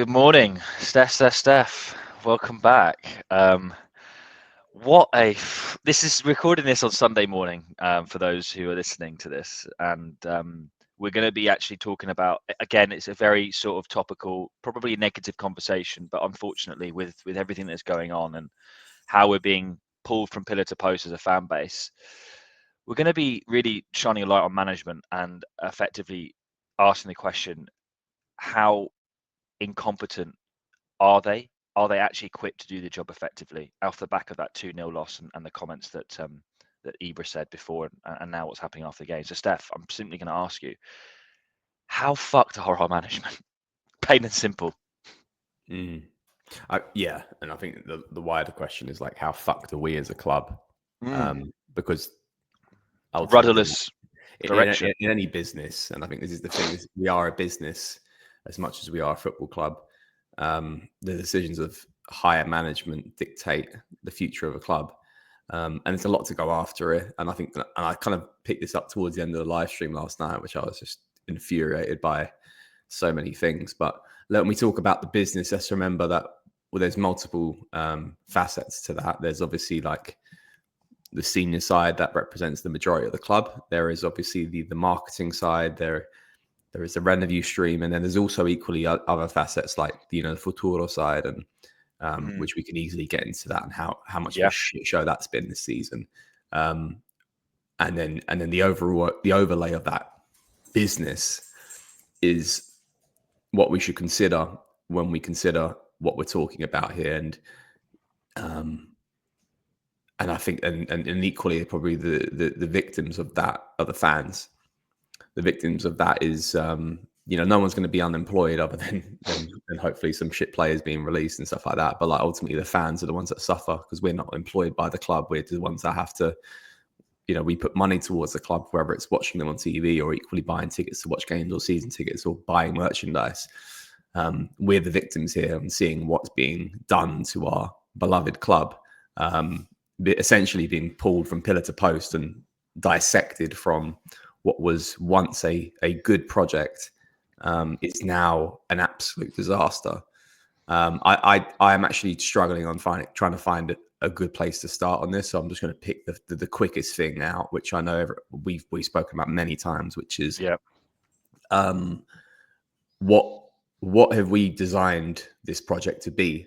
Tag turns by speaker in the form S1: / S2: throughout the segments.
S1: Good morning, Steph. Welcome back. This is recording this on Sunday morning for those who are listening to this, and we're going to be actually talking about, again, it's a very sort of topical, probably a negative conversation, but unfortunately, with everything that's going on and how we're being pulled from pillar to post as a fan base, we're going to be really shining a light on management and effectively asking the question: how incompetent are they? Are they actually equipped to do the job effectively off the back of that 2-0 loss and the comments that Ibra said before and now what's happening after the game? So, Steph, I'm simply going to ask you, how fucked are our management? Plain and simple.
S2: Yeah, and I think the wider question is like, how fucked are we as a club? Because ultimately,
S1: Rudderless direction.
S2: in any business, and I think this is the thing, is we are a business as much as we are a football club. The decisions of higher management dictate the future of a club, and it's a lot to go after it. And I think, and I kind of picked this up towards the end of the live stream last night, which I was just infuriated by so many things. But when we talk about the business, let's remember that there's multiple facets to that. There's obviously like the senior side that represents the majority of the club. There is obviously the marketing side. There is the revenue stream, and then there's also equally other facets like the Futuro side, and which we can easily get into that and how much of a shit show that's been this season. And then the overlay of that business is what we should consider when we consider what we're talking about here. And I think and equally probably the victims of that are the fans. The victims of that is no one's going to be unemployed other than hopefully some shit players being released and stuff like that. But like ultimately the fans are the ones that suffer because we're not employed by the club. We're the ones that have to, we put money towards the club, whether it's watching them on TV or equally buying tickets to watch games or season tickets or buying merchandise. We're the victims here and seeing what's being done to our beloved club, essentially being pulled from pillar to post and dissected from what was once a good project. Is now an absolute disaster. I am actually struggling on trying to find a good place to start on this. So I'm just going to pick the quickest thing out, which I know we've spoken about many times, which is what have we designed this project to be?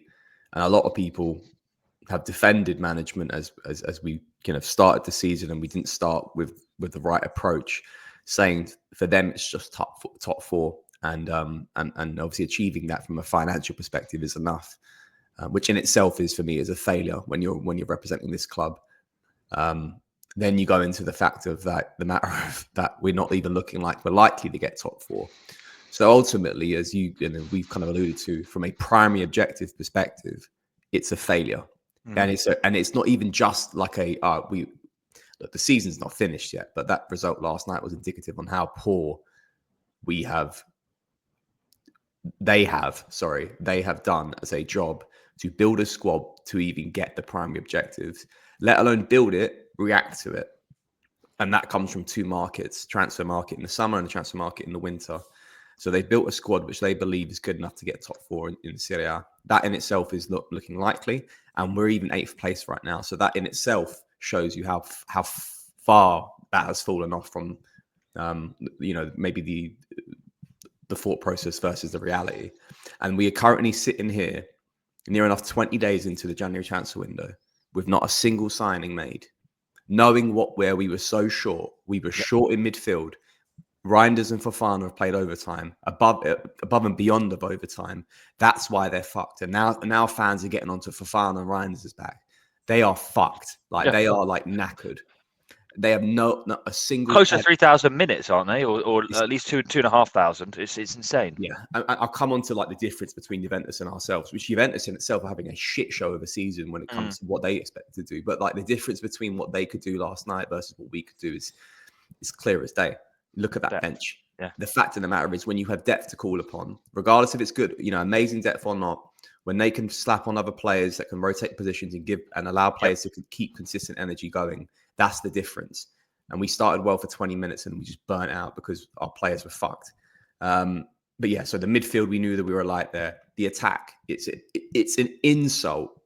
S2: And a lot of people have defended management as we started the season and we didn't start with the right approach, saying for them it's just top four, and obviously achieving that from a financial perspective is enough, which in itself is for me is a failure when you're representing this club. Then you go into the fact of that the matter of that we're not even looking like we're likely to get top four. So ultimately, as we've kind of alluded to, from a primary objective perspective, it's a failure. And it's not even just like the season's not finished yet, but that result last night was indicative on how poor they have done as a job to build a squad to even get the primary objectives, let alone build it, react to it. And that comes from two markets: transfer market in the summer and the transfer market in the winter. So they built a squad which they believe is good enough to get top four in Serie A. That in itself is not looking likely, and we're even 8th place right now. So that in itself shows you how far that has fallen off from, maybe the thought process versus the reality. And we are currently sitting here, near enough 20 days into the January transfer window, with not a single signing made, knowing where we were so short. We were short in midfield. Reinders and Fofana have played overtime, above and beyond of overtime. That's why they're fucked. And now fans are getting onto Fofana and Reinders' back. They are fucked. They are like knackered. They have not a single.
S1: Close to 3,000 minutes, aren't they? Or at least 2,500. It's insane.
S2: Yeah, I'll come on to like the difference between Juventus and ourselves, which Juventus in itself are having a shit show of a season when it comes to what they expect to do. But like the difference between what they could do last night versus what we could do is clear as day. Look at that bench.
S1: Yeah.
S2: The fact of the matter is, when you have depth to call upon, regardless if it's good, amazing depth or not, when they can slap on other players that can rotate positions and give and allow players to keep consistent energy going, that's the difference. And we started well for 20 minutes and we just burnt out because our players were fucked. But yeah, so the midfield, we knew that we were light there. the attack. It's an insult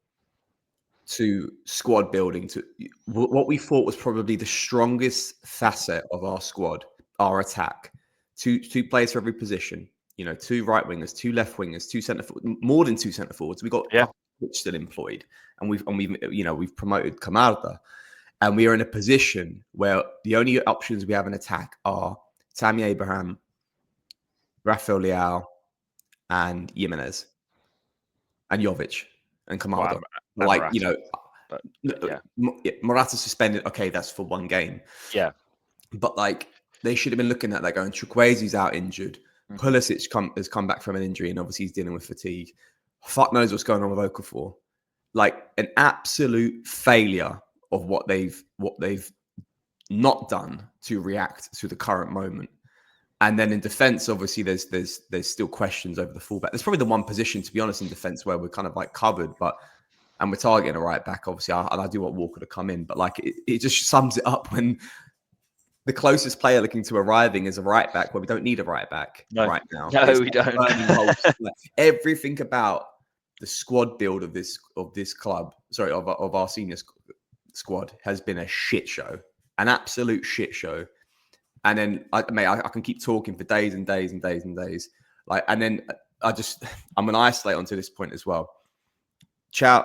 S2: to squad building, to what we thought was probably the strongest facet of our squad, our attack. Two players for every position. 2 right wingers, 2 left wingers, 2 centre forwards, more than 2 centre forwards. We got still employed, and we've promoted Camarda, and we are in a position where the only options we have in attack are Tammy Abraham, Rafael Leao, and Jimenez, and Jovic, and Camarda. Morata suspended. Okay, that's for 1 game.
S1: Yeah.
S2: But they should have been looking at that going, Chukwueze's out injured. Pulisic has come back from an injury, and obviously he's dealing with fatigue. Fuck knows what's going on with Okafor. An absolute failure of what they've not done to react to the current moment. And then in defense, obviously, there's still questions over the fullback. There's probably the one position, to be honest, in defense where we're kind of covered, and we're targeting a right back, obviously. I do want Walker to come in, but it just sums it up when the closest player looking to arriving is a right back, where we don't need a right back right now.
S1: No, we don't.
S2: Everything about the squad build of this club, of our senior squad, has been a shit show, an absolute shit show. And then I can keep talking for days and days and days and days. And then I'm gonna isolate onto this point as well.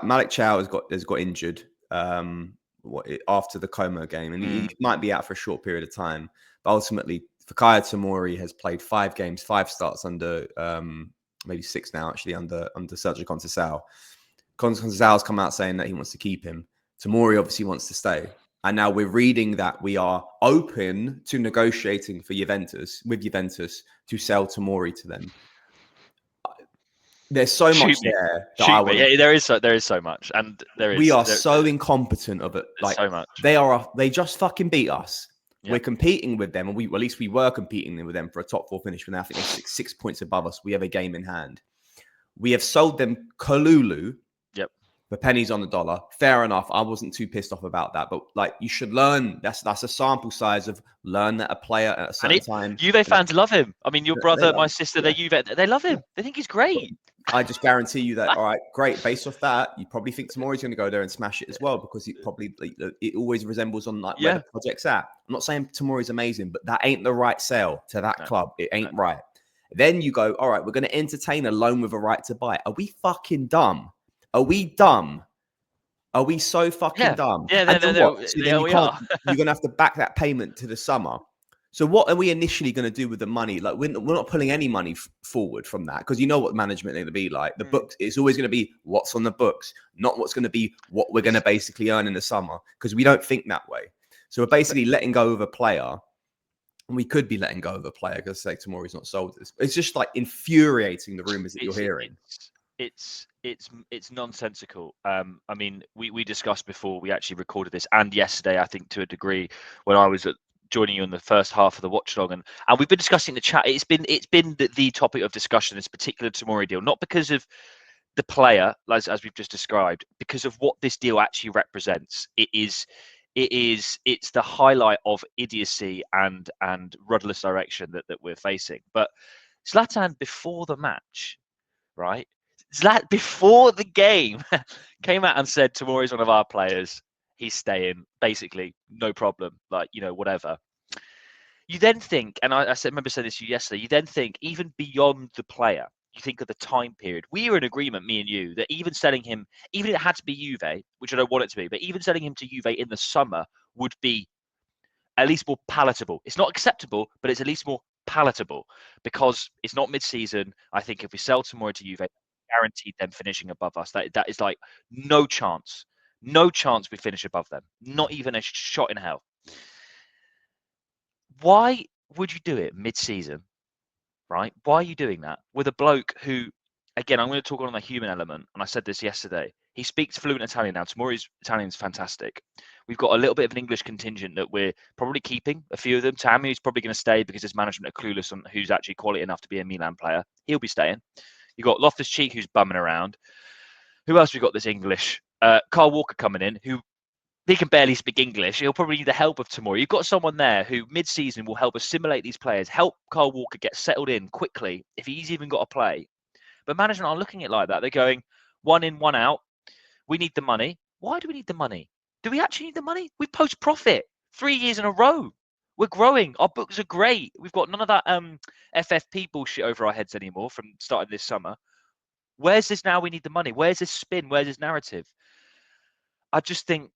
S2: Malik Chow has got injured after the Como game, and he might be out for a short period of time. But ultimately, Fikayo Tomori has played 5 games, 5 starts under maybe 6 now, actually, under Sergio Conceição. Conceição's come out saying that he wants to keep him. Tomori obviously wants to stay. And now we're reading that we are open to negotiating with Juventus to sell Tomori to them. There's so much there.
S1: There is so much, and
S2: we are so incompetent of it.
S1: So much.
S2: They just fucking beat us. Yep. We're competing with them, and at least we were competing with them for a top 4 finish. But now I think they're 6 points above us. We have a game in hand. We have sold them Kalulu. The pennies on the dollar. Fair enough. I wasn't too pissed off about that. But you should learn. That's a sample size of learn that a player at a certain time.
S1: Juve fans love him. I mean, your brother, my sister, they're Juve. They love him. They think he's great.
S2: I just guarantee you that. All right, great. Based off that, you probably think Tomori's going to go there and smash it as well, because it always resembles on where the project's at. I'm not saying Tomori's amazing, but that ain't the right sale to that club. It ain't right. Then you go, all right, we're going to entertain a loan with a right to buy. Are we fucking dumb? Are we dumb? Are we so fucking dumb?
S1: Yeah, you're going
S2: to have to back that payment to the summer. So what are we initially going to do with the money? We're not pulling any money forward from that, because you know what management is going to be like. The books, it's always going to be what's on the books, not what's going to be what we're going to basically earn in the summer, because we don't think that way. So we're basically letting go of a player. And we could be letting go of a player because Tomori's not sold this. It's just infuriating, the rumors that you're hearing.
S1: It's nonsensical. I mean, we discussed before we actually recorded this, and yesterday, I think, to a degree, when I was joining you in the first half of the watchdog, and we've been discussing the chat. It's been the topic of discussion, this particular Tomori deal, not because of the player, as we've just described, because of what this deal actually represents. It's the highlight of idiocy and rudderless direction that we're facing. But Zlatan, before the match, right? Before the game, came out and said Tomori's one of our players. He's staying, basically, no problem. Whatever. You then think, and I remember saying this to you yesterday, you then think even beyond the player, you think of the time period. We were in agreement, me and you, that even selling him, even if it had to be Juve, which I don't want it to be, but even selling him to Juve in the summer would be at least more palatable. It's not acceptable, but it's at least more palatable, because it's not mid-season. I think if we sell Tomori to Juve, guaranteed them finishing above us. That is no chance we finish above them. Not even a shot in hell. Why would you do it mid-season, right? Why are you doing that with a bloke who, again, I'm going to talk on the human element, and I said this yesterday, he speaks fluent Italian now. Tomori's Italian's fantastic. We've got a little bit of an English contingent that we're probably keeping, a few of them. Tammy's probably going to stay because his management are clueless on who's actually quality enough to be a Milan player. He'll be staying. You've got Loftus-Cheek, who's bumming around. Who else we got that's English? Kyle Walker coming in, who he can barely speak English. He'll probably need the help of Tomori. You've got someone there who mid-season will help assimilate these players, help Kyle Walker get settled in quickly if he's even got to play. But management aren't looking at it like that. They're going 1 in, 1 out. We need the money. Why do we need the money? Do we actually need the money? We post profit 3 years in a row. We're growing. Our books are great. We've got none of that FFP bullshit over our heads anymore from starting this summer. Where's this now? We need the money. Where's this spin? Where's this narrative? I just think,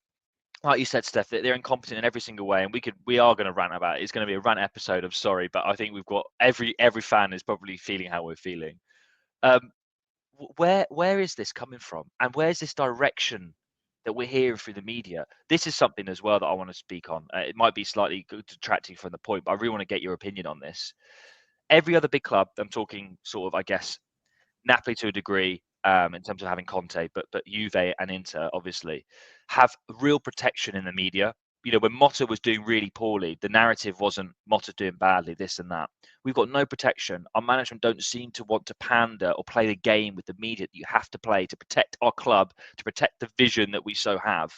S1: like you said, Steph, that they're incompetent in every single way, and we are going to rant about it. It's going to be a rant episode. I'm sorry, but I think we've got every fan is probably feeling how we're feeling. Where is this coming from, and where's this direction that we're hearing through the media? This is something as well that I want to speak on. It might be slightly detracting from the point, but I really want to get your opinion on this. Every other big club, I'm talking sort of, I guess, Napoli to a degree, in terms of having Conte, but Juve and Inter obviously have real protection in the media. You know, when Motta was doing really poorly, the narrative wasn't Motta doing badly, this and that. We've got no protection. Our management don't seem to want to pander or play the game with the media that you have to play to protect our club, to protect the vision that we so have.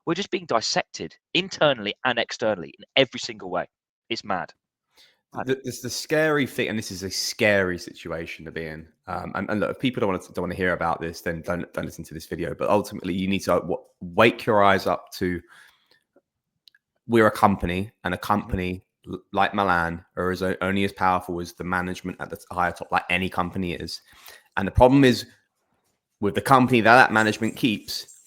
S1: We're just being dissected internally and externally in every single way. It's mad.
S2: There's the scary thing, and this is a scary situation to be in. And look, if people don't want to hear about this, then don't listen to this video. But ultimately, you need to wake your eyes up to. We're a company, and a company like Milan are only as powerful as the management at the higher top, like any company is. And the problem is with the company that management keeps,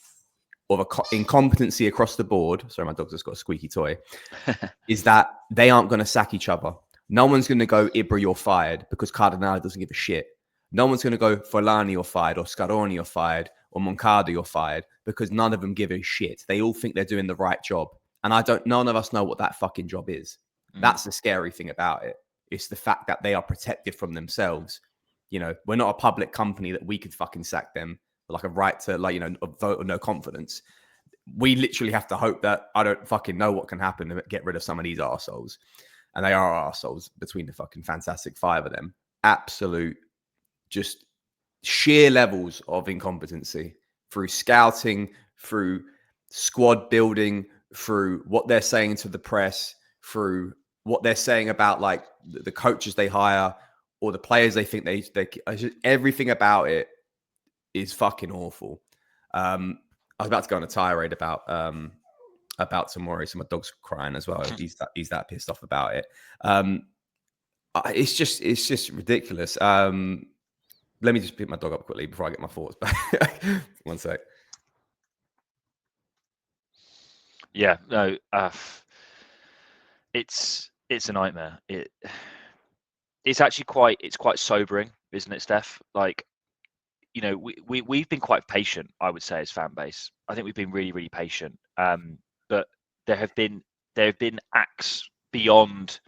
S2: of incompetency across the board. Sorry, my dog's just got a squeaky toy. Is that they aren't going to sack each other. No one's going to go, Ibra, you're fired, because Cardinale doesn't give a shit. No one's going to go, Forlani, you're fired, or Scaroni, you're fired, or Moncada, you're fired, because none of them give a shit. They all think they're doing the right job. And none of us know what that fucking job is. That's the scary thing about it. It's the fact that they are protected from themselves. You know, we're not a public company that we could fucking sack them, like a right to, like, you know, a vote of no confidence. We literally have to hope that I don't fucking know what can happen to get rid of some of these arseholes. And they are arseholes between the fucking fantastic five of them. Absolute, just sheer levels of incompetency through scouting, through squad building, through what they're saying to the press, through what they're saying about like the coaches they hire or the players they think they everything about it is fucking awful. I was about to go on a tirade about Tomori, so my dog's crying as well. He's that pissed off about it. It's just ridiculous. Let me just pick my dog up quickly before I get my thoughts back. One sec.
S1: Yeah, no, it's a nightmare. It's actually quite sobering, isn't it, Steph? Like, you know, we've been quite patient, I would say, as fan base. I think we've been really, really patient. But there have been acts beyond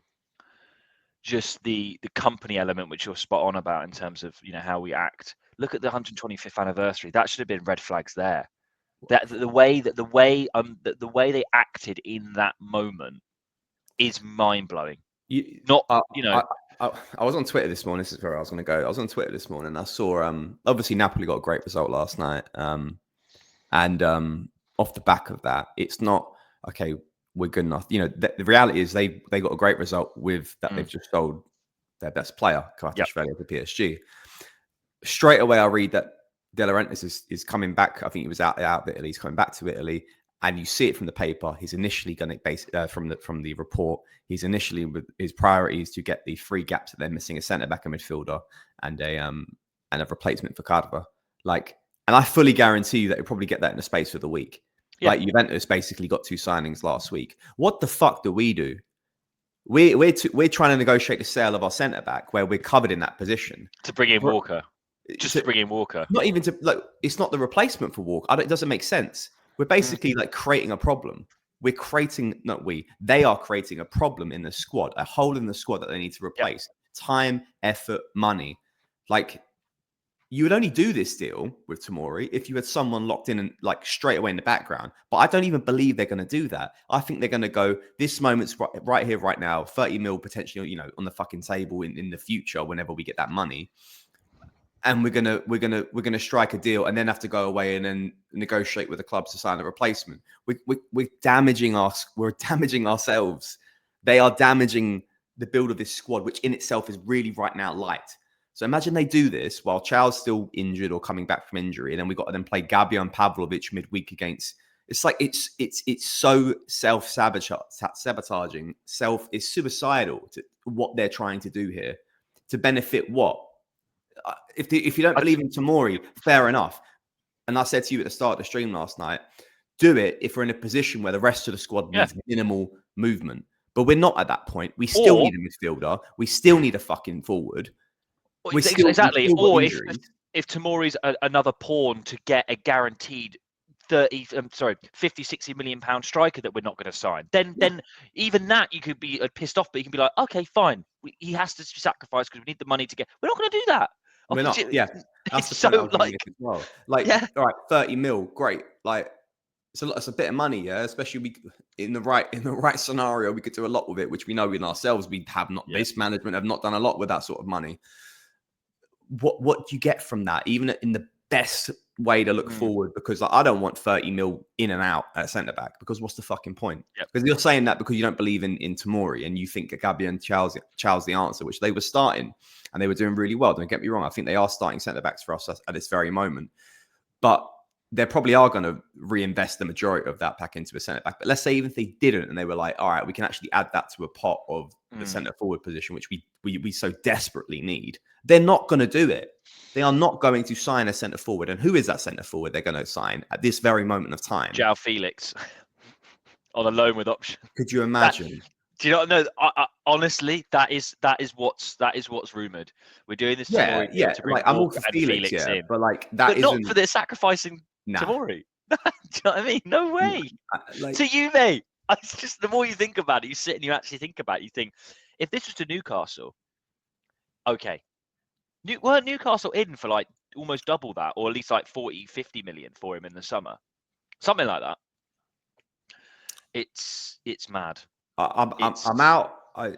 S1: just the company element, which you're spot on about in terms of, you know, how we act. Look at the 125th anniversary. That should have been red flags there. That the way they acted in that moment is mind blowing.
S2: I was on Twitter this morning. This is where I was going to go. I was on Twitter this morning. And I saw obviously Napoli got a great result last night, and off the back of that, it's not okay. We're good enough. You know, the reality is they got a great result with that. They've just sold their best player, Kvaratskhelia, to PSG. Straight away, I read that De Laurentiis is coming back. I think he was out of Italy. He's coming back to Italy, and you see it from the paper. He's initially going to base from the report. He's initially with his priorities to get the 3 gaps that they're missing: a centre back, a midfielder, and a replacement for Cardova. Like, and I fully guarantee you that you'll probably get that in the space of the week. Yeah. Like Juventus basically got 2 signings last week. What the fuck do we do? We're trying to negotiate the sale of our centre back where we're covered in that position
S1: to bring in Walker. To bring in Walker.
S2: Not even to, like, it's not the replacement for Walker. It doesn't make sense. We're basically like creating a problem. They are creating a problem in the squad, a hole in the squad that they need to replace. Yep. Time, effort, money. Like, you would only do this deal with Tomori if you had someone locked in and like straight away in the background. But I don't even believe they're going to do that. I think they're going to go, this moment's right here, right now, 30 mil potentially, you know, on the fucking table in the future whenever we get that money. And we're gonna strike a deal and then have to go away and then negotiate with the clubs to sign a replacement. We're damaging ourselves. They are damaging the build of this squad, which in itself is really right now light. So imagine they do this while Chow's still injured or coming back from injury, and then we got to then play Gabio and Pavlovic midweek against. It's like it's so self-sabotaging, it's suicidal to what they're trying to do here to benefit what? If you don't believe in Tomori, fair enough. And I said to you at the start of the stream last night, do it if we're in a position where the rest of the squad needs minimal movement. But we're not at that point. We still need a midfielder. We still need a fucking forward.
S1: Exactly. Or if Tomori's another pawn to get a guaranteed 50, 60 million pound striker that we're not going to sign, then even that you could be pissed off, but you can be like, okay, fine. He has to sacrifice because we need the money to get. We're not going to do that.
S2: We're not. Yeah, that's the point I was as well. Like, all right, 30 mil, great. Like, it's a bit of money, yeah. Especially in the right scenario, we could do a lot with it, which we know in ourselves we have not. Yeah. This management have not done a lot with that sort of money. What do you get from that? Even in the best way to look forward, because I don't want 30 mil in and out at centre back, because what's the fucking point? Because you're saying that because you don't believe in Tomori and you think Gabby and Chow's the answer, which they were starting and they were doing really well. Don't get me wrong. I think they are starting centre backs for us at this very moment, but they probably are going to reinvest the majority of that back into a centre back. But let's say even if they didn't and they were like, all right, we can actually add that to a pot of the centre forward position, which we so desperately need. They're not going to do it. They are not going to sign a centre forward. And who is that centre forward they're going to sign at this very moment of time?
S1: João Felix on a loan with option.
S2: Could you imagine?
S1: Do you not know? Honestly, that is what's rumored. We're doing this.
S2: Yeah. To bring I'm all for Felix in, but like that
S1: but not for the sacrificing Tomori. Do you know what I mean? No way. To you, mate. It's just the more you think about it, you sit and you actually think about it. You think, if this was to Newcastle, okay, weren't Newcastle in for like almost double that, or at least like 40, 50 million for him in the summer, something like that. It's mad.
S2: I'm out. A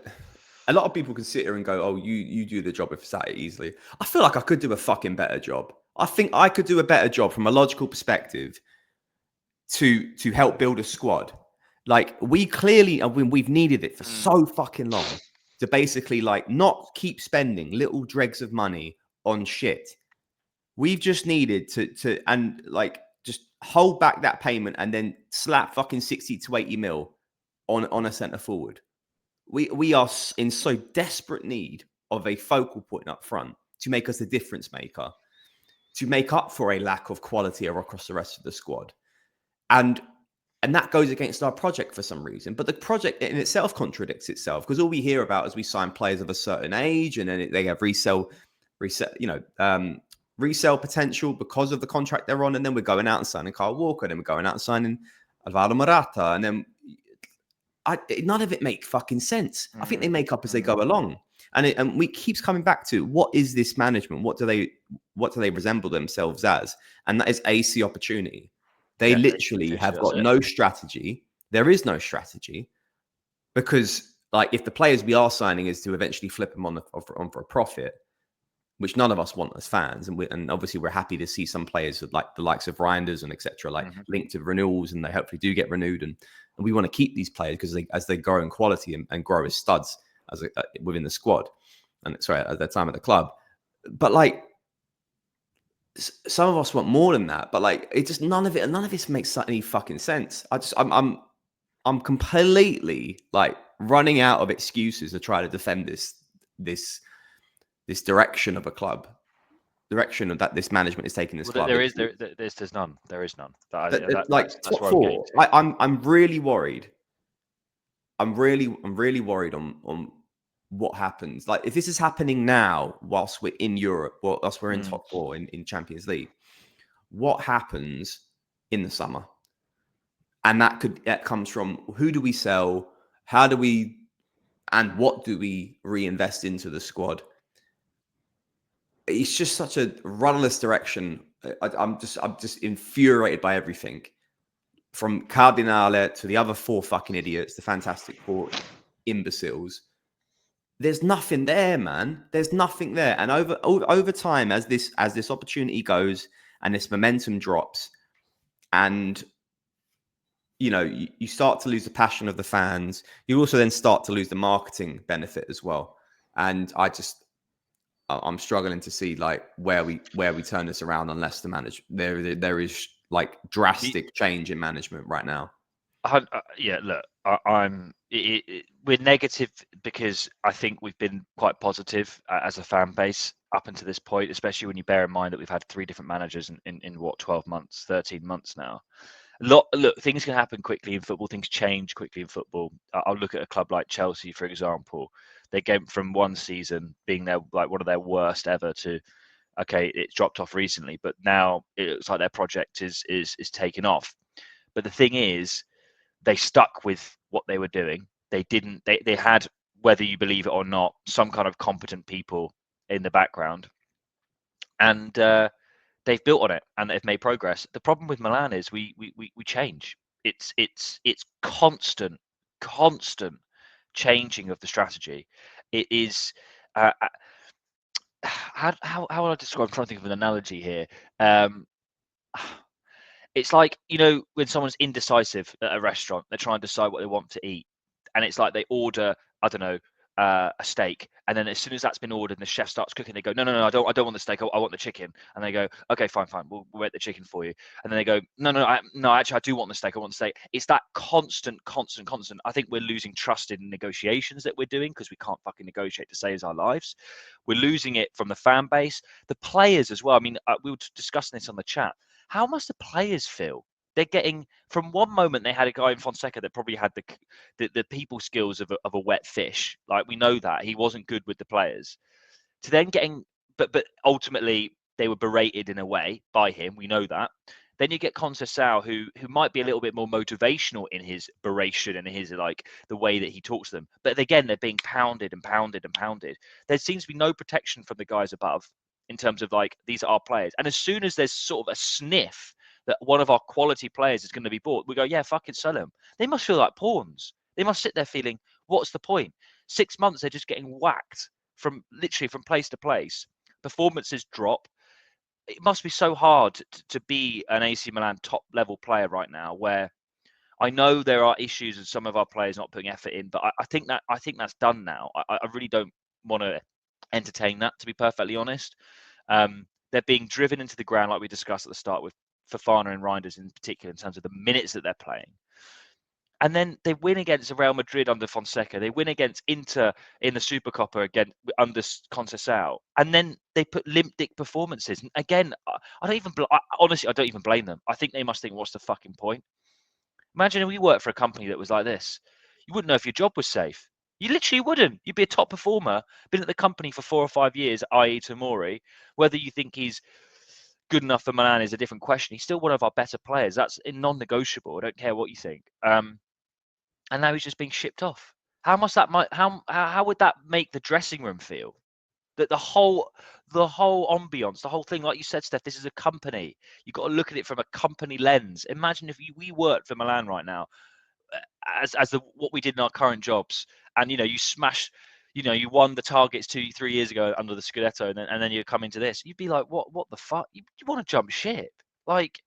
S2: lot of people can sit here and go, "Oh, you do the job if it's that easily." I feel like I could do a fucking better job. I think I could do a better job from a logical perspective to help build a squad. Like, we clearly, we've needed it for so fucking long to basically like not keep spending little dregs of money on shit. We've just needed to and like just hold back that payment and then slap fucking 60 to 80 mil on a centre forward. We are in so desperate need of a focal point up front to make us the difference maker, to make up for a lack of quality across the rest of the squad. And that goes against our project for some reason. But the project in itself contradicts itself, because all we hear about is we sign players of a certain age and then they have resale potential because of the contract they're on. And then we're going out and signing Kyle Walker. And then we're going out and signing Alvaro Morata. And then none of it make fucking sense. I think they make up as they go along. And we keeps coming back to, what is this management? What do they resemble themselves as? And that is AC opportunity. They literally have got no strategy. There is no strategy, because like, if the players we are signing is to eventually flip them on for a profit, which none of us want as fans, and obviously we're happy to see some players like the likes of Reinders and etc. linked to renewals, and they hopefully do get renewed, and we want to keep these players because as they grow in quality and grow as studs within the squad, and at their time at the club. But like, some of us want more than that, but like, it just none of this makes any fucking sense. I'm completely like running out of excuses to try to defend this direction of a club, direction that this management is taking this club.
S1: There's none. There is none.
S2: That's top four. I'm really worried. I'm really worried on what happens. Like, if this is happening now whilst we're in Europe, whilst we're in top four in Champions League, what happens in the summer? And that comes from, who do we sell? How do we, and what do we reinvest into the squad? It's just such a rudderless direction. I'm just infuriated by everything, from Cardinale to the other four fucking idiots, the Fantastic Four imbeciles. There's nothing there, man. There's nothing there. And over time, as this opportunity goes and this momentum drops, and you start to lose the passion of the fans, you also then start to lose the marketing benefit as well. And I'm struggling to see like where we turn this around unless there is like drastic change in management right now.
S1: Yeah, look, we're negative because I think we've been quite positive as a fan base up until this point, especially when you bear in mind that we've had 3 different managers in what, 12 months, 13 months now. Look, things can happen quickly in football. Things change quickly in football. I'll look at a club like Chelsea, for example. They came from one season being like one of their worst ever to, okay, it's dropped off recently, but now it looks like their project is taking off. But the thing is, they stuck with what they were doing. They didn't. They had, whether you believe it or not, some kind of competent people in the background, and they've built on it and they've made progress. The problem with Milan is we change. It's constant changing of the strategy. It is. How will I describe? I'm trying to think of an analogy here. Um, it's like, when someone's indecisive at a restaurant, they're trying to decide what they want to eat, and it's like they order, I don't know, a steak, and then as soon as that's been ordered and the chef starts cooking, they go, no, I don't want the steak, I want the chicken, and they go, okay, fine, we'll make the chicken for you, and then they go, no, actually I do want the steak, I want the steak. It's that constant. I think we're losing trust in negotiations that we're doing because we can't fucking negotiate to save our lives. We're losing it from the fan base, the players as well. I mean, we were discussing this on the chat. How must the players feel? They're getting, from one moment they had a guy in Fonseca that probably had the people skills of a wet fish. Like, we know that he wasn't good with the players. To then getting, but ultimately they were berated in a way by him. We know that. Then you get Conceição, who might be a little bit more motivational in his beration and his, like, the way that he talks to them. But again, they're being pounded and pounded and pounded. There seems to be no protection from the guys above in terms of, like, these are our players. And as soon as there's sort of a sniff that one of our quality players is going to be bought, we go, yeah, fucking sell them. They must feel like pawns. They must sit there feeling, what's the point? 6 months, they're just getting whacked from literally from place to place. Performances drop. It must be so hard to be an AC Milan top level player right now, where I know there are issues with some of our players not putting effort in, but I think that's done now. I really don't want to entertain that, to be perfectly honest. They're being driven into the ground, like we discussed at the start, with Fofana and Reinders in particular, in terms of the minutes that they're playing. And then they win against Real Madrid under Fonseca. They win against Inter in the Supercopa again under Conceição. And then they put limp dick performances. And again, honestly, I don't even blame them. I think they must think, what's the fucking point? Imagine if we worked for a company that was like this. You wouldn't know if your job was safe. You literally wouldn't. You'd be a top performer, been at the company for 4 or 5 years, i.e. Tomori. Whether you think he's good enough for Milan is a different question. He's still one of our better players. That's non-negotiable. I don't care what you think. And now he's just being shipped off. How would that make the dressing room feel? That the whole ambience, the whole thing, like you said, Steph, this is a company. You've got to look at it from a company lens. Imagine if we worked for Milan right now, as what we did in our current jobs, and you smash, you won the targets 2-3 years ago under the Scudetto, and then you come into this, you'd be like, what the fuck? You want to jump ship? Like,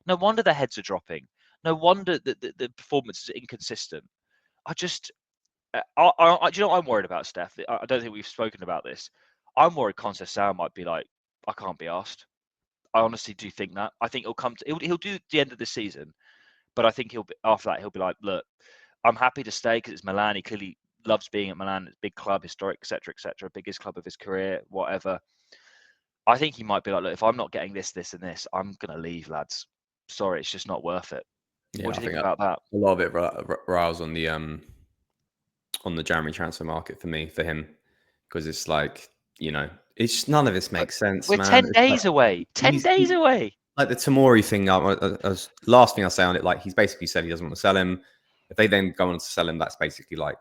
S1: no wonder the heads are dropping. No wonder that the performance is inconsistent. Do you know what I'm worried about, Steph? I don't think we've spoken about this. I'm worried Conceição might be like, I can't be asked. I honestly do think that. I think he'll do the end of the season, but I think after that he'll be like, look, I'm happy to stay because it's Milan. He clearly loves being at Milan. It's a big club, historic, etc., etc. Biggest club of his career, whatever. I think he might be like, look, if I'm not getting this, and this, I'm gonna leave, lads. Sorry, it's just not worth it.
S2: Yeah,
S1: What do you think about that?
S2: A lot of it riles on the January transfer market for him, because it's like, it's just, none of this makes sense,
S1: We're
S2: man.
S1: 10
S2: It's
S1: days
S2: like,
S1: away. 10 days away.
S2: Like the Tomori thing, last thing I say on it, like, he's basically said he doesn't want to sell him. If they then go on to sell him, that's basically like,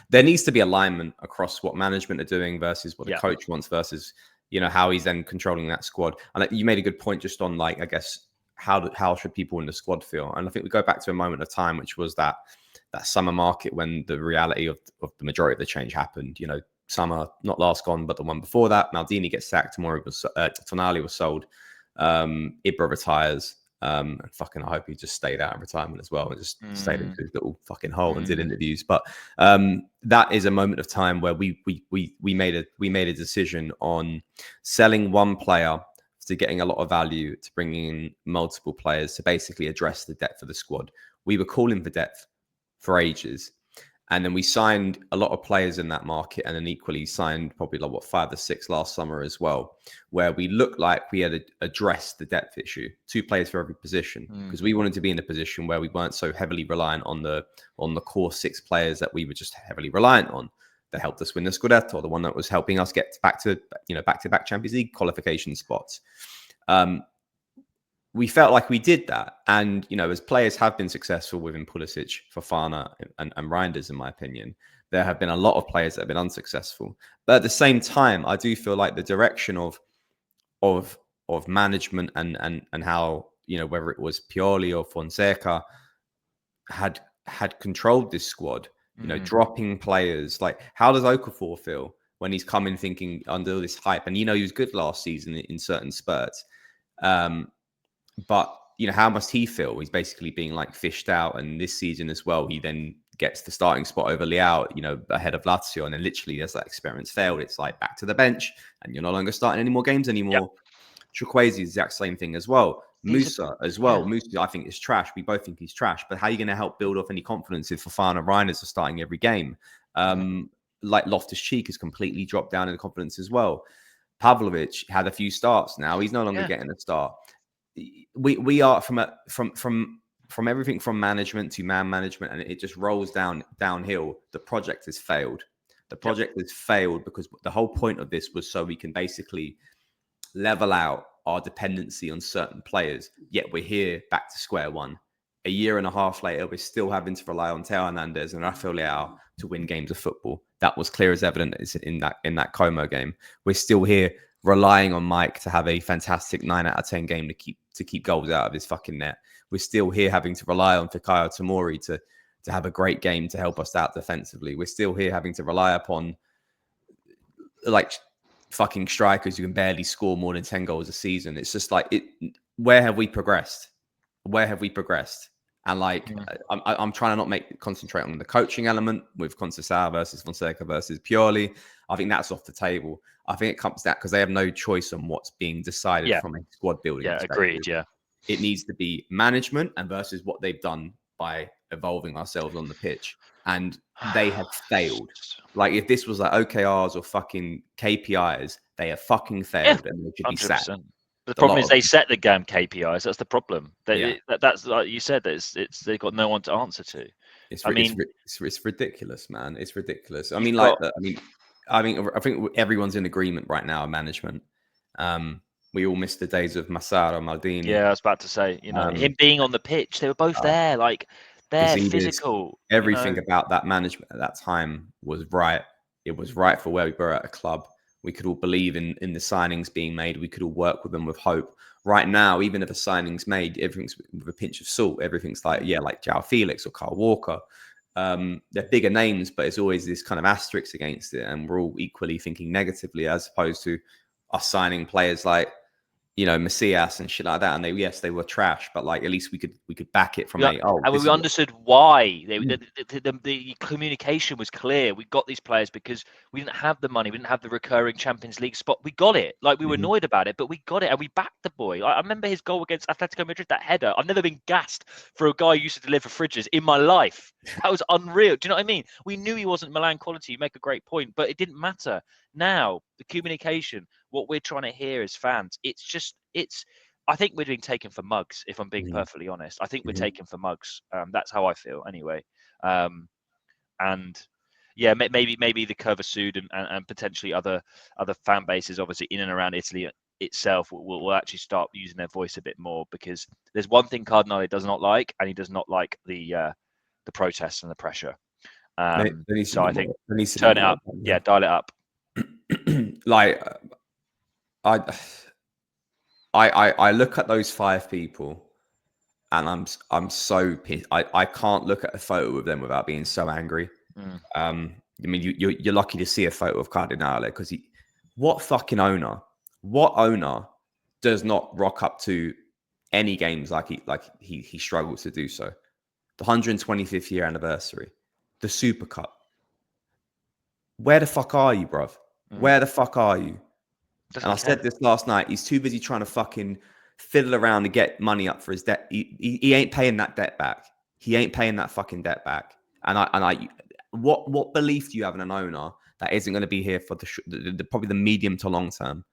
S2: there needs to be alignment across what management are doing versus what the coach wants versus, how he's then controlling that squad. And you made a good point just on, like, I guess, how should people in the squad feel? And I think we go back to a moment of time, which was that summer market when the reality of the majority of the change happened. Summer, not last gone, but the one before that. Maldini gets sacked. Tonali was sold. Ibra retires, And fucking, I hope he just stayed out of retirement as well and just stayed into his little fucking hole and did
S1: Mm.
S2: interviews. But that is a moment of time where we made a decision on selling one player to getting a lot of value, to bringing in multiple players to basically address the depth of the squad. We were calling for depth for ages. And then we signed a lot of players in that market, and then equally signed probably like 5 or 6 last summer as well, where we looked like we had addressed the depth issue, 2 players for every position, because we wanted to be in a position where we weren't so heavily reliant on the core 6 players that we were just heavily reliant on. That helped us win the Scudetto, the one that was helping us get back to back Champions League qualification spots. We felt like we did that. And, as players have been successful within Pulisic, Fofana, and Reinders, in my opinion, there have been a lot of players that have been unsuccessful. But at the same time, I do feel like the direction of management and how, whether it was Pioli or Fonseca had controlled this squad, dropping players. Like, how does Okafor feel when he's coming thinking under this hype? And, he was good last season in certain spurts. But, how must he feel? He's basically being like fished out. And this season as well, he then gets the starting spot over Leao, ahead of Lazio. And then literally as that experiment's failed, it's like back to the bench and you're no longer starting any more games anymore. Yep. Chukwueze is the exact same thing as well. Musa as well. Yeah. Musa, I think, is trash. We both think he's trash. But how are you going to help build off any confidence if Fofana and Reinders are starting every game? Like Loftus-Cheek has completely dropped down in confidence as well. Pavlovic had a few starts now. He's no longer getting a start. We are from everything from management to man management, and it just rolls downhill. The project has failed. The project has failed because the whole point of this was so we can basically level out our dependency on certain players. Yet we're here back to square one. A year and a half later, we're still having to rely on Teo Hernandez and Rafael Leao to win games of football. That was clear as evident in that Como game. We're still here relying on Mike to have a fantastic 9 out of 10 game to keep goals out of his fucking net. We're still here having to rely on Fikayo Tomori to have a great game to help us out defensively. We're still here having to rely upon like fucking strikers who can barely score more than 10 goals a season. It's just like, where have we progressed? Where have we progressed? And like, I'm trying to not concentrate on the coaching element with Conceição versus Fonseca versus Pioli. I think that's off the table. I think it comes down because they have no choice on what's being decided from a squad building perspective.
S1: Agreed. Yeah,
S2: it needs to be management and versus what they've done by evolving ourselves on the pitch, and they have failed. Like, if this was like OKRs or fucking KPIs, they have fucking failed, and they should be sacked.
S1: The problem is they set the game KPIs. That's the problem. That's like you said. They've got no one to answer to.
S2: It's ridiculous, man. It's ridiculous. I mean, I think everyone's in agreement right now. Management. We all missed the days of Massaro, Maldini.
S1: Yeah, I was about to say. Him being on the pitch, they were both there. Like, they're physical.
S2: Everything about that management at that time was right. It was right for where we were at a club. We could all believe in the signings being made. We could all work with them with hope. Right now, even if a signing's made, everything's with a pinch of salt. Everything's like João Felix or Kyle Walker. They're bigger names, but it's always this kind of asterisk against it. And we're all equally thinking negatively, as opposed to us signing players like, Macias and shit like that. And they were trash, but like, at least we could back it from
S1: and we understood why. The communication was clear. We got these players because we didn't have the money. We didn't have the recurring Champions League spot. We got it. Like, we were annoyed about it, but we got it, and we backed the boy. I remember his goal against Atletico Madrid, that header. I've never been gassed for a guy who used to deliver fridges in my life. That was unreal. Do you know what I mean? We knew he wasn't Milan quality. You make a great point, but it didn't matter. Now, the communication, what we're trying to hear as fans, I think we're being taken for mugs, if I'm being perfectly honest. I think we're taken for mugs. That's how I feel anyway. And yeah, maybe the Curva Sud and potentially other fan bases, obviously in and around Italy itself, will actually start using their voice a bit more, because there's one thing Cardinale does not like, and he does not like the protests and the pressure. So I think turn it up. Yeah, dial it up.
S2: Like, I look at those 5 people, and I'm so pissed. I can't look at a photo of them without being so angry. I mean, you're lucky to see a photo of Cardinale, because what owner does not rock up to any games like he struggles to do so. The 125th year anniversary, the Super Cup. Where the fuck are you, bruv? Where the fuck are you?
S1: Doesn't
S2: And I
S1: care.
S2: said this last night. He's too busy trying to fucking fiddle around to get money up for his debt. He ain't paying that debt back. He ain't paying that fucking debt back. What belief do you have in an owner that isn't going to be here for probably the medium to long term?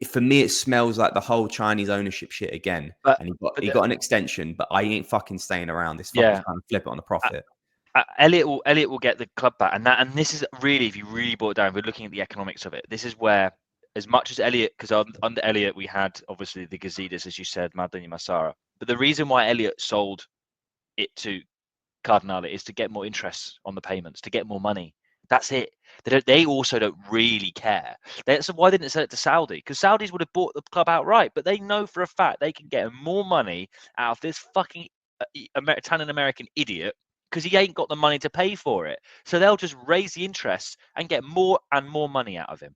S2: For me, it smells like the whole Chinese ownership shit again.
S1: But,
S2: And he got an extension, but I ain't fucking staying around. This fucker's
S1: yeah,
S2: trying to flip it on a profit.
S1: Elliot will get the club back, and this is really, if you really boil it down, if we're looking at the economics of it, this is where, as much as Elliot, because under Elliot we had obviously the Gazidis, as you said, Maldini Massara, but the reason why Elliot sold it to Cardinale is to get more interest on the payments, to get more money. That's it. They also don't really care. So why didn't they sell it to Saudi? Because Saudis would have bought the club outright, but they know for a fact they can get more money out of this fucking Italian American idiot, because he ain't got the money to pay for it. So they'll just raise the interest and get more and more money out of him.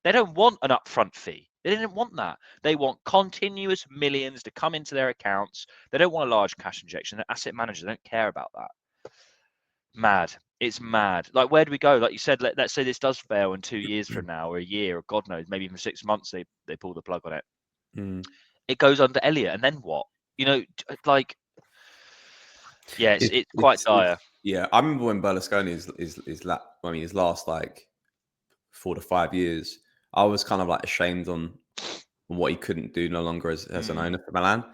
S1: They don't want an upfront fee. They didn't want that. They want continuous millions to come into their accounts. They don't want a large cash injection. They're asset managers. They don't care about that. Mad. It's mad. Like, where do we go? Like you said, let's say this does fail in 2 years from now, or a year, or God knows, maybe even 6 months, they pull the plug on it. It goes under Elliot, and then what? Like, yeah, it's quite dire.
S2: Yeah, I remember when Berlusconi his last like 4 to 5 years, I was kind of like ashamed on what he couldn't do no longer as an owner for Milan,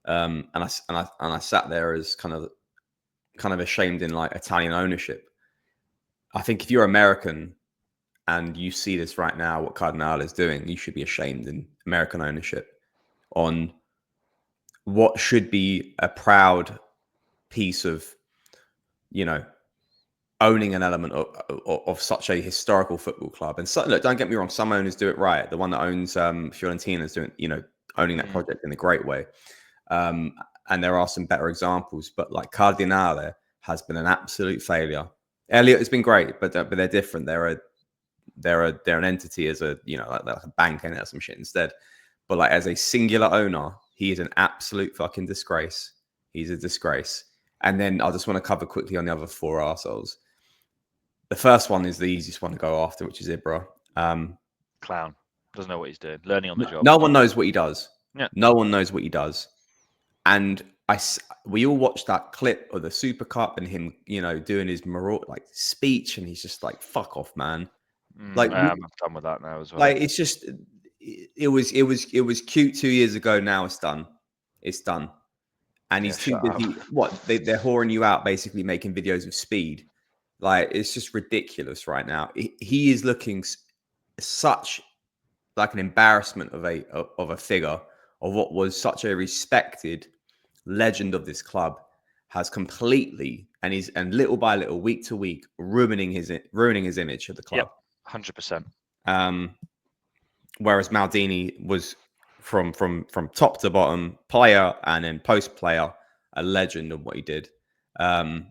S2: and I sat there as kind of ashamed in like Italian ownership. I think if you're American and you see this right now, what Cardinale is doing, you should be ashamed in American ownership on what should be a proud piece of, owning an element of such a historical football club. And so, look, don't get me wrong, some owners do it right. The one that owns Fiorentina is doing, owning that project in a great way. And there are some better examples, but like Cardinale has been an absolute failure. Elliot has been great, but they're different. They're an entity as a like a bank and some shit instead. But like as a singular owner, he is an absolute fucking disgrace. He's a disgrace. And then I just want to cover quickly on the other four arseholes. The first one is the easiest one to go after, which is Ibra.
S1: Clown. Doesn't know what he's doing. Learning on the job.
S2: No one knows what he does.
S1: Yeah.
S2: No one knows what he does. And we all watched that clip of the Super Cup and him, doing his speech, and he's just like, "Fuck off, man."
S1: I'm done with that now as well.
S2: Like, it's just, it was cute 2 years ago. Now it's done. It's done. And he's too busy. They're whoring you out, basically making videos of speed. Like, it's just ridiculous right now. He is looking such like an embarrassment of a figure of what was such a respected legend of this club, has completely and little by little, week to week, ruining his image of the club.
S1: Yep, 100%.
S2: Whereas Maldini was from top to bottom, player and then post player, a legend of what he did. And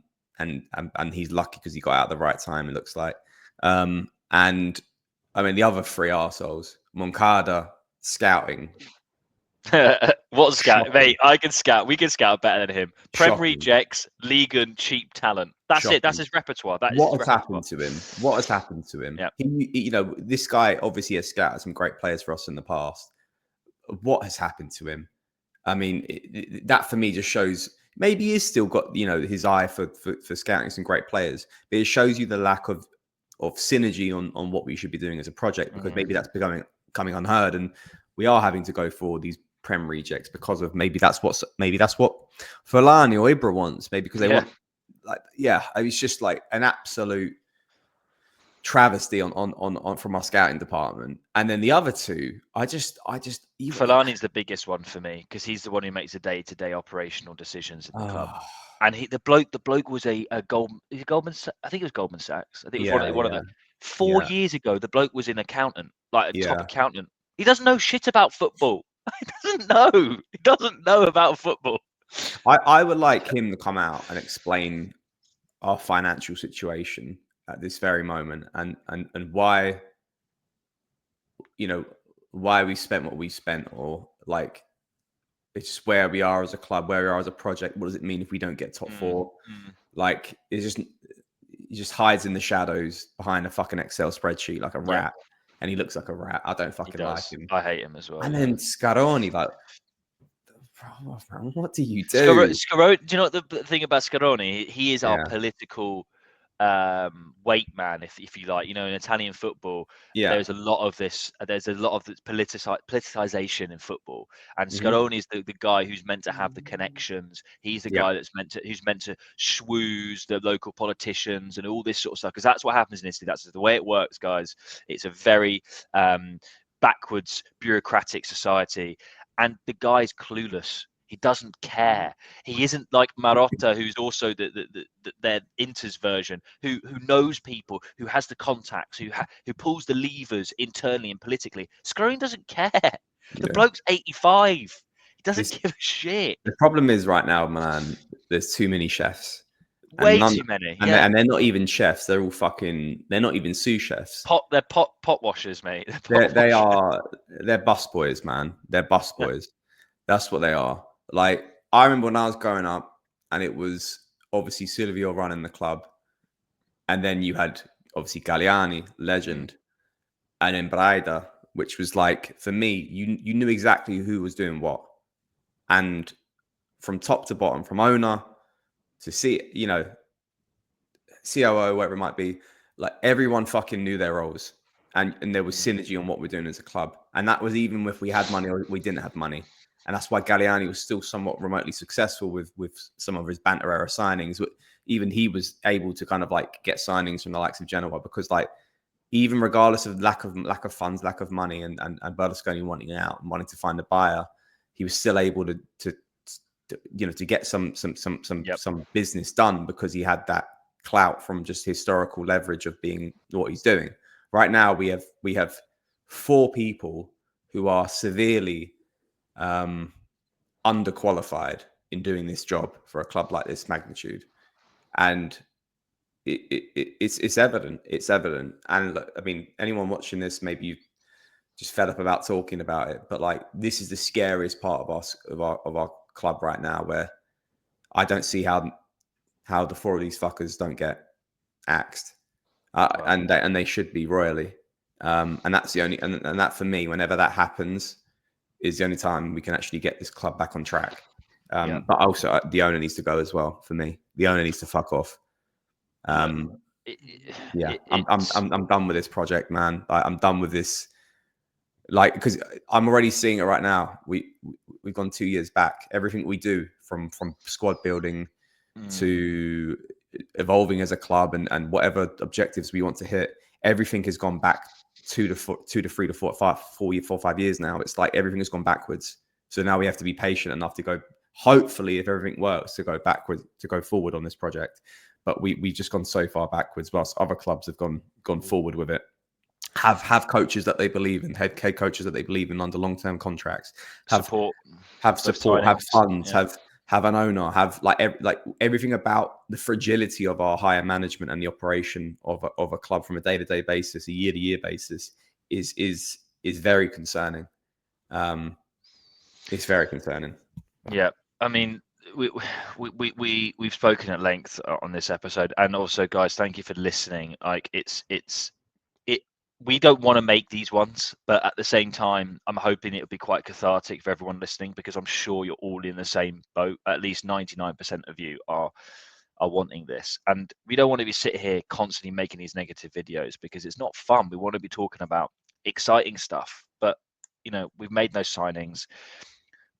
S2: he's lucky because he got out at the right time, it looks like. And I mean, the other three arseholes, Moncada scouting.
S1: What scout, mate? I can scout. We can scout better than him. Prem rejects, league and cheap talent. That's it. That's his repertoire.
S2: What has happened to him? What has happened to him?
S1: Yeah.
S2: This guy obviously has scouted some great players for us in the past. What has happened to him? I mean, that for me just shows maybe he's still got his eye for scouting some great players, but it shows you the lack of synergy on what we should be doing as a project, because maybe that's becoming unheard, and we are having to go for these Prem rejects because of maybe that's what Fellaini or Ibra wants, maybe because they want it's just like an absolute travesty on from our scouting department. And then the other two,
S1: Fellaini's the biggest one for me, because he's the one who makes the day-to-day operational decisions in the club. And the bloke was I think it was Goldman Sachs. I think it was one of the 4 years ago. The bloke was an accountant, like a top accountant. He doesn't know shit about football. He doesn't know. He doesn't know about football.
S2: I would like him to come out and explain our financial situation at this very moment, and why why we spent what we spent, or like it's just where we are as a club, where we are as a project. What does it mean if we don't get top four? Like, it's just, he just hides in the shadows behind a fucking Excel spreadsheet like a rat, and he looks like a rat. I don't fucking like him.
S1: I hate him as well.
S2: And then Scaroni, like, bro, what do you do?
S1: Scaroni, do you know what the thing about Scaroni? He is our political weight man, if you like. You know, in Italian football, there's a lot of this. There's a lot of this politicization in football, and Scaroni is the guy who's meant to have the connections. He's the guy who's meant to schwooze the local politicians and all this sort of stuff. Because that's what happens in Italy. That's the way it works, guys. It's a very backwards, bureaucratic society, and the guy's clueless. He doesn't care. He isn't like Marotta, who's also their Inter's version, who knows people, who has the contacts, who pulls the levers internally and politically. Scaroni doesn't care. The bloke's 85. He doesn't give a shit.
S2: The problem is right now, man, there's too many chefs.
S1: Way too many.
S2: And they're not even chefs. They're all fucking. They're not even sous chefs.
S1: They're pot washers, mate.
S2: They're bus boys, man. They're bus boys. That's what they are. Like, I remember when I was growing up, and it was obviously Silvio running the club, and then you had obviously Galliani, legend, and then Braida, which was like, for me, you knew exactly who was doing what, and from top to bottom, from owner to COO, whatever it might be, like, everyone fucking knew their roles, and there was synergy on what we're doing as a club, and that was even if we had money or we didn't have money. And that's why Galliani was still somewhat remotely successful with some of his banter era signings. Even he was able to kind of like get signings from the likes of Genoa, because like, even regardless of lack of funds, lack of money, and Berlusconi wanting out and wanting to find a buyer, he was still able to get some business done, because he had that clout from just historical leverage of being what he's doing. Right now, we have 4 people who are severely underqualified in doing this job for a club like this magnitude, and it's evident. It's evident. And look, I mean, anyone watching this, maybe you just fed up about talking about it, but like, this is the scariest part of our club right now, where I don't see how the 4 of these fuckers don't get axed, and they should be royally. And that's the only, and that, for me, whenever that happens, is the only time we can actually get this club back on track. But also, the owner needs to go as well. For me, the owner needs to fuck off. I'm done with this project, man. I'm done with this. Like, because I'm already seeing it right now. We've gone 2 years back. Everything we do, from squad building to evolving as a club, and whatever objectives we want to hit, everything has gone back 2 to 3 to 4 or 5 years now. It's like everything has gone backwards. So now we have to be patient enough to go, hopefully, if everything works, to go backwards, to go forward on this project. But we've just gone so far backwards, whilst other clubs have gone forward with it. Have coaches that they believe in, head coaches that they believe in under long-term contracts. Have support, have funds, have an owner, have like everything about the fragility of our higher management and the operation of a club from a day-to-day basis, a year-to-year basis, is very concerning. It's very concerning.
S1: Yeah, I mean, we've spoken at length on this episode, and also, guys, thank you for listening. Like, we don't want to make these ones, but at the same time, I'm hoping it'll be quite cathartic for everyone listening, because I'm sure you're all in the same boat. At least 99% of you are wanting this, and we don't want to be sitting here constantly making these negative videos, because it's not fun. We want to be talking about exciting stuff, but we've made no signings.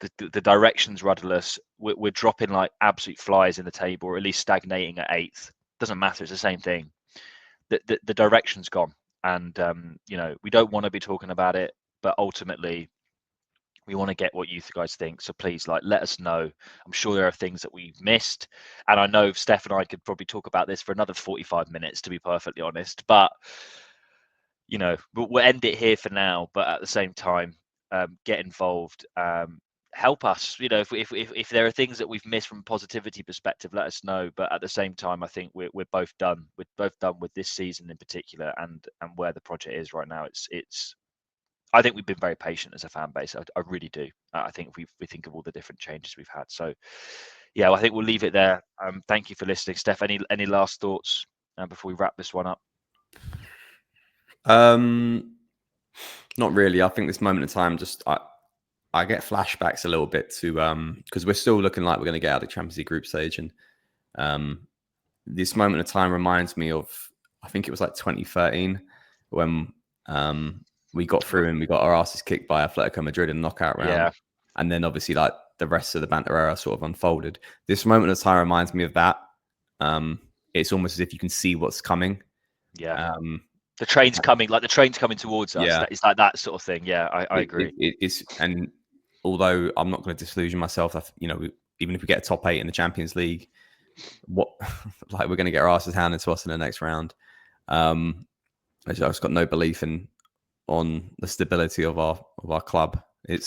S1: The direction's rudderless. We're dropping like absolute flies in the table, or at least stagnating at 8th. Doesn't matter. It's the same thing. The direction's gone. And, we don't want to be talking about it, but ultimately we want to get what you guys think. So please, let us know. I'm sure there are things that we've missed. And I know Steph and I could probably talk about this for another 45 minutes, to be perfectly honest. But, we'll end it here for now. But at the same time, get involved. Help us. If there are things that we've missed from a positivity perspective, let us know. But at the same time, I think we're both done. We're both done with this season in particular, and where the project is right now. I think we've been very patient as a fan base. I really do. I think if we think of all the different changes we've had. So, yeah, well, I think we'll leave it there. Thank you for listening, Steph. Any last thoughts before we wrap this one up?
S2: Not really. I think this moment in time, just I get flashbacks a little bit to because we're still looking like we're going to get out of the Champions League group stage, and this moment of time reminds me of, I think it was like 2013 when we got through and we got our asses kicked by Atletico Madrid in the knockout round.
S1: Yeah.
S2: And then obviously like the rest of the banter era sort of unfolded. This moment of time reminds me of that. It's almost as if you can see what's coming.
S1: Yeah. The train's coming, like the train's coming towards us.
S2: Yeah.
S1: It's like that sort of thing. Yeah, I agree.
S2: It's, and although I'm not going to disillusion myself, even if we get a top 8 in the Champions League, like we're going to get our asses handed to us in the next round. I've just got no belief on the stability of our club. And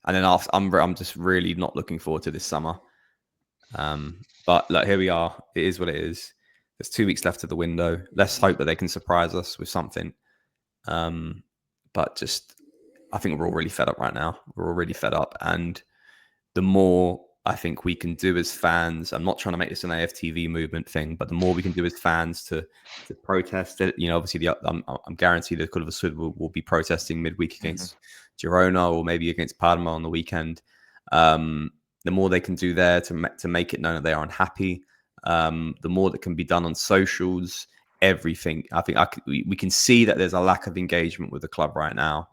S2: then I'm just really not looking forward to this summer. But like, here we are. It is what it is. There's 2 weeks left of the window. Let's hope that they can surprise us with something. But just, I think we're all really fed up right now. We're all really fed up. And the more I think we can do as fans, I'm not trying to make this an AFTV movement thing, but the more we can do as fans to protest it, obviously I'm guaranteed that Club Sud will be protesting midweek against Girona or maybe against Parma on the weekend. The more they can do there to make it known that they are unhappy, the more that can be done on socials, everything. I think we can see that there's a lack of engagement with the club right now,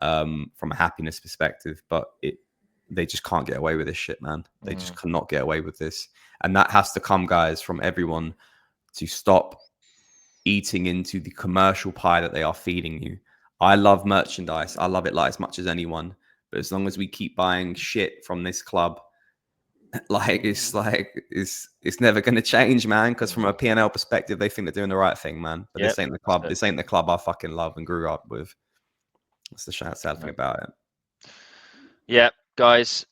S2: from a happiness perspective, but they just can't get away with this shit, man. They just cannot get away with this. And that has to come, guys, from everyone to stop eating into the commercial pie that they are feeding you. I love merchandise. I love it like as much as anyone. But as long as we keep buying shit from this club, it's never going to change, man. Because from a P&L perspective, they think they're doing the right thing, man. But this ain't the club. This ain't the club I fucking love and grew up with. That's the sad thing about it.
S1: Yeah, guys.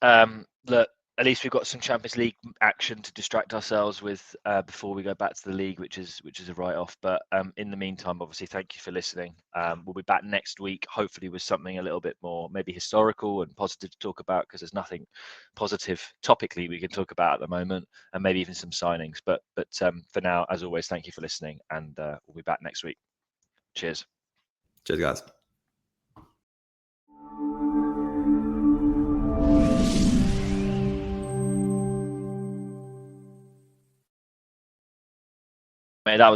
S1: Look, at least we've got some Champions League action to distract ourselves with before we go back to the league, which is a write-off. But in the meantime, obviously, thank you for listening. We'll be back next week, hopefully with something a little bit more maybe historical and positive to talk about, because there's nothing positive topically we can talk about at the moment, and maybe even some signings. But for now, as always, thank you for listening, and we'll be back next week. Cheers.
S2: Cheers, guys.
S1: Mate, that was